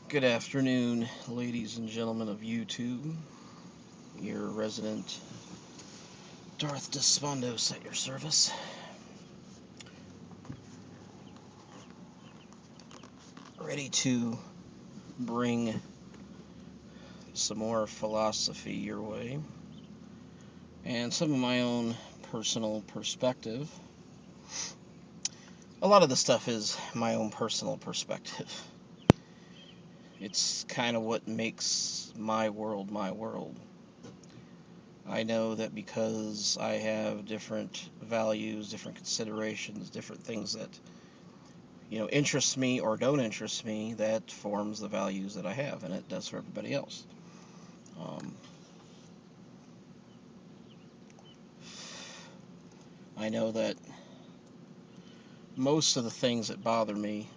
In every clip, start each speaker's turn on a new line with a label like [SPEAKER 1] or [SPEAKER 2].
[SPEAKER 1] Good afternoon, ladies and gentlemen of YouTube. Your resident Darth Despondos at your service. Ready to bring some more philosophy your way and some of my own personal perspective. A lot of the stuff is my own personal perspective. It's kind of what makes my world my world. I know that because I have different values, different considerations, different things that interest me or don't interest me, that forms the values that I have, and it does for everybody else. Um, I know that most of the things that bother me,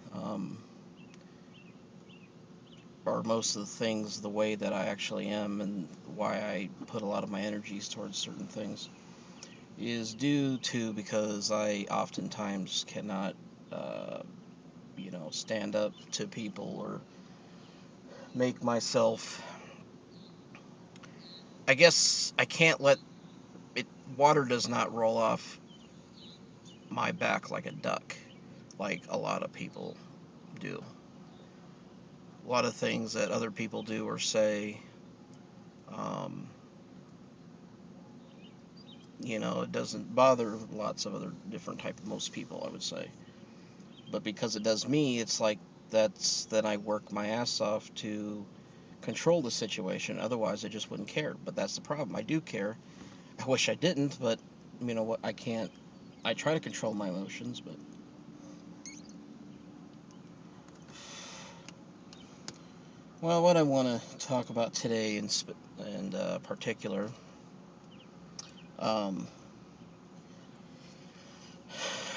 [SPEAKER 1] or most of the things, the way that I actually am, and why I put a lot of my energies towards certain things, is due to because I oftentimes cannot, stand up to people or make myself. I guess I can't let it. Water does not roll off my back like a duck, like a lot of people do. A lot of things that other people do or say, um, it doesn't bother lots of other different type of most people, I would say. But because it does me, it's like then I work my ass off to control the situation. Otherwise, I just wouldn't care. But that's the problem. I do care. I wish I didn't, but you know what? I can't. I try to control my emotions, but well, what I want to talk about today in particular, um,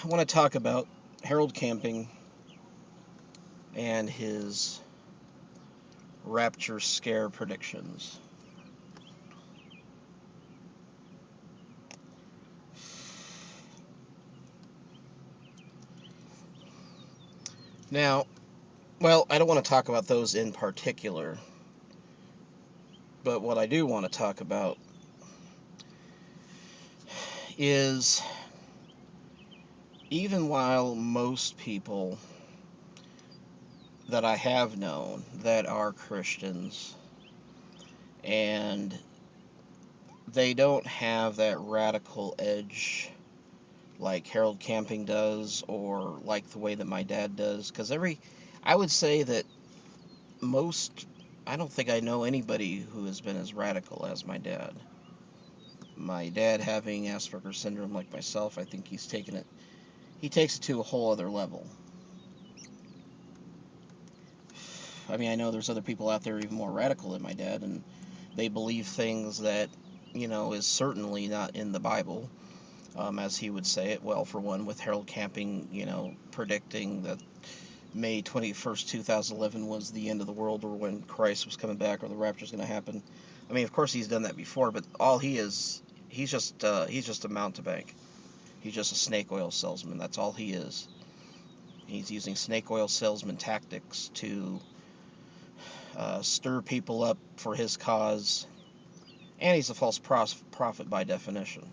[SPEAKER 1] I want to talk about Harold Camping and his rapture scare predictions. Now, well, I don't want to talk about those in particular, but what I do want to talk about is even while most people that I have known that are Christians and they don't have that radical edge like Harold Camping does or like the way that my dad does, because I would say that most, I don't think I know anybody who has been as radical as my dad. My dad having Asperger's syndrome like myself, I think he takes it to a whole other level. I mean, I know there's other people out there even more radical than my dad, and they believe things that, is certainly not in the Bible, as he would say it. Well, for one, with Harold Camping, predicting that May 21st, 2011 was the end of the world, or when Christ was coming back, or the rapture is going to happen. I mean, of course he's done that before, but all he is, he's just a mountebank. He's just a snake oil salesman. That's all he is. He's using snake oil salesman tactics to stir people up for his cause, and he's a false prophet by definition.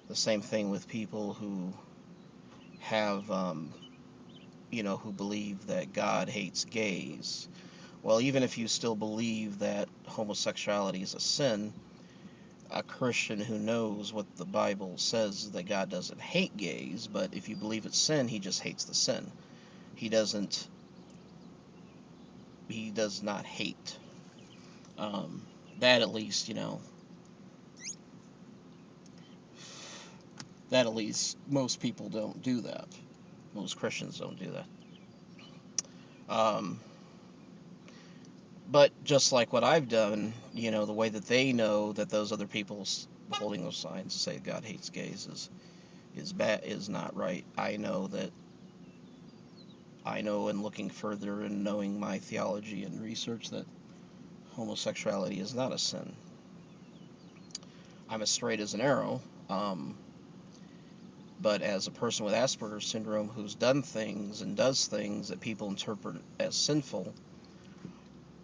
[SPEAKER 1] The same thing with people who have, who believe that God hates gays. Well, even if you still believe that homosexuality is a sin, a Christian who knows what the Bible says that God doesn't hate gays, but if you believe it's sin, he just hates the sin. He doesn't. He does not hate. Um, that at least, that at least most people don't do that. Most Christians don't do that. Um, but just like what I've done, the way that they know that those other people holding those signs say God hates gays is not right. I know in looking further and knowing my theology and research that homosexuality is not a sin. I'm as straight as an arrow, um, but as a person with Asperger's syndrome who's done things and does things that people interpret as sinful,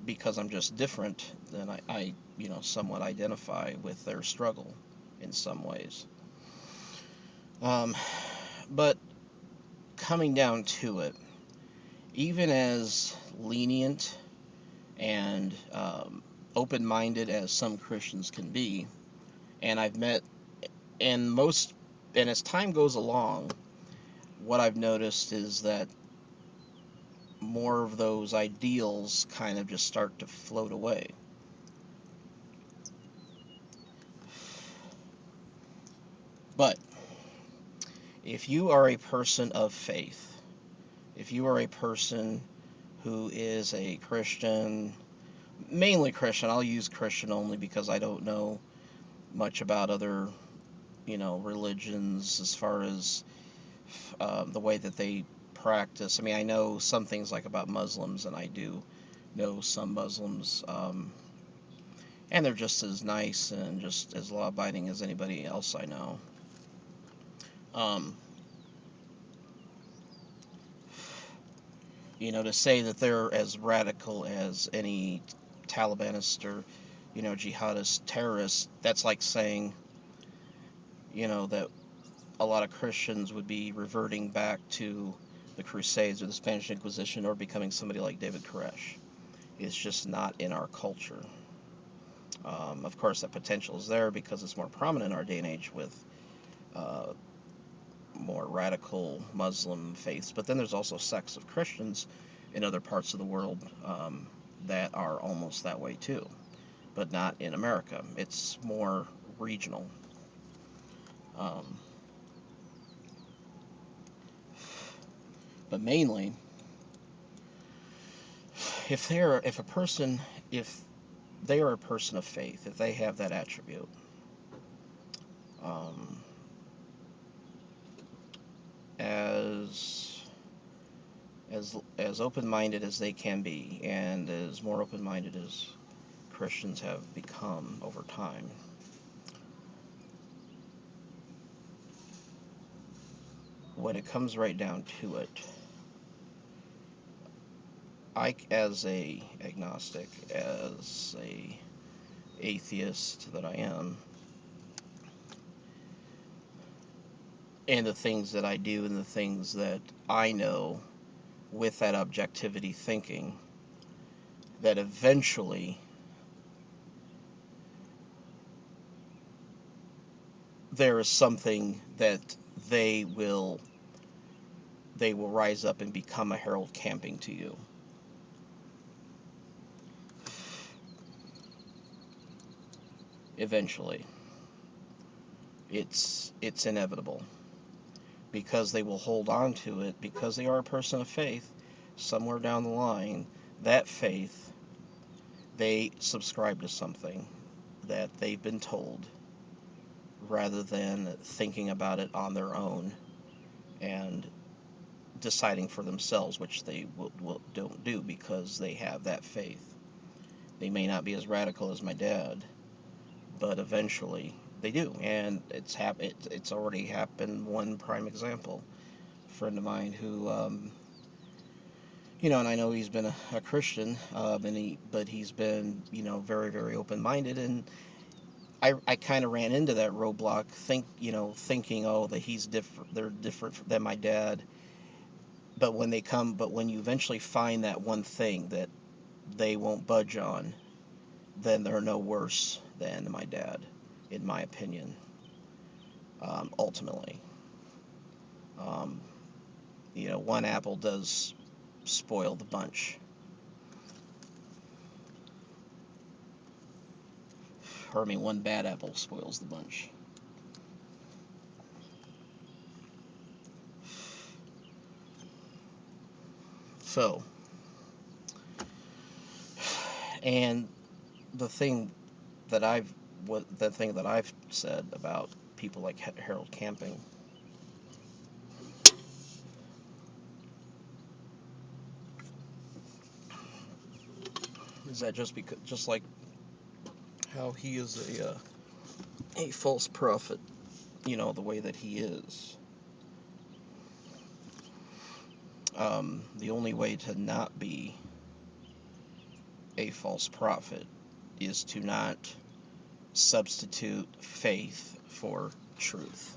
[SPEAKER 1] because I'm just different, then I somewhat identify with their struggle in some ways. Um, but coming down to it, even as lenient and open-minded as some Christians can be, and I've met, and most, and as time goes along, what I've noticed is that more of those ideals kind of just start to float away. But if you are a person of faith, if you are a person who is a Christian, mainly Christian, I'll use Christian only because I don't know much about other, religions as far as the way that they practice. I mean, I know some things like about Muslims, and I do know some Muslims, and they're just as nice and just as law-abiding as anybody else I know. Um, to say that they're as radical as any Talibanist or, jihadist terrorist, that's like saying, that a lot of Christians would be reverting back to the Crusades or the Spanish Inquisition or becoming somebody like David Koresh. It's just not in our culture. Of course, that potential is there because it's more prominent in our day and age with uh, more radical Muslim faiths. But then there's also sects of Christians in other parts of the world that are almost that way too, but not in America. It's more regional. Um, but mainly, if they are a person of faith, if they have that attribute, um, as as open-minded as they can be, and as more open-minded as Christians have become over time, when it comes right down to it, I, as a agnostic, as a atheist that I am, and the things that I do and the things that I know with that objectivity thinking, that eventually there is something that they will they will rise up and become a Harold Camping to you. Eventually, it's inevitable because they will hold on to it because they are a person of faith. Somewhere down the line, that faith, they subscribe to something that they've been told rather than thinking about it on their own and deciding for themselves, which they don't do because they have that faith. They may not be as radical as my dad, but eventually they do, and it's already happened. One prime example: a friend of mine who, and I know he's been a Christian, but he's been, very, very open-minded, and I kind of ran into that roadblock, thinking, oh, that he's different, they're different than my dad. But when you eventually find that one thing that they won't budge on, then they're no worse than my dad, in my opinion. Ultimately, um, one apple does spoil the bunch, or I mean, one bad apple spoils the bunch. So, and the thing the thing that I've said about people like Harold Camping is that just like how he is a false prophet, the way that he is. The only way to not be a false prophet is to not substitute faith for truth.